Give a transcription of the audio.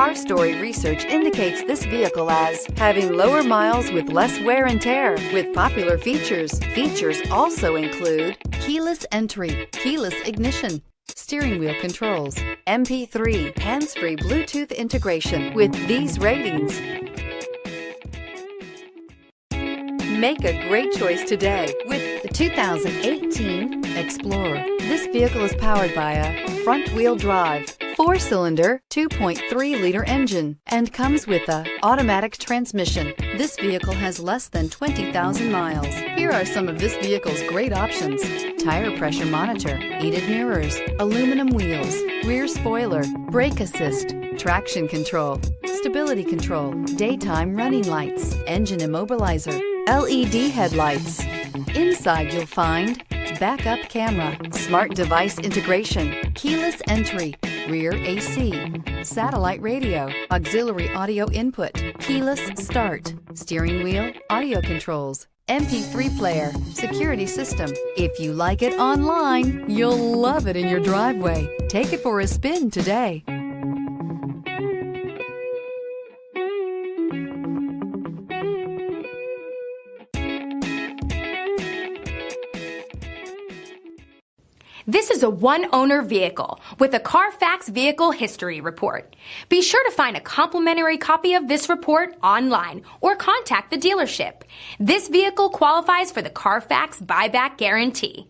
Car Story research indicates this vehicle as having lower miles with less wear and tear. With popular features, also include keyless entry, keyless ignition, steering wheel controls, MP3, hands-free Bluetooth integration. With these ratings, make a great choice today with the 2018 Explorer. This vehicle is powered by a front-wheel drive, 4-cylinder, 2.3-liter engine and comes with a automatic transmission. This vehicle has less than 20,000 miles. Here are some of this vehicle's great options: tire pressure monitor, heated mirrors, aluminum wheels, rear spoiler, brake assist, traction control, stability control, daytime running lights, engine immobilizer, LED headlights. Inside you'll find backup camera, smart device integration, keyless entry, rear AC, satellite radio, auxiliary audio input, keyless start, steering wheel audio controls, MP3 player, security system. If you like it online, you'll love it in your driveway. Take it for a spin today. This is a one-owner vehicle with a Carfax Vehicle History Report. Be sure to find a complimentary copy of this report online or contact the dealership. This vehicle qualifies for the Carfax Buyback Guarantee.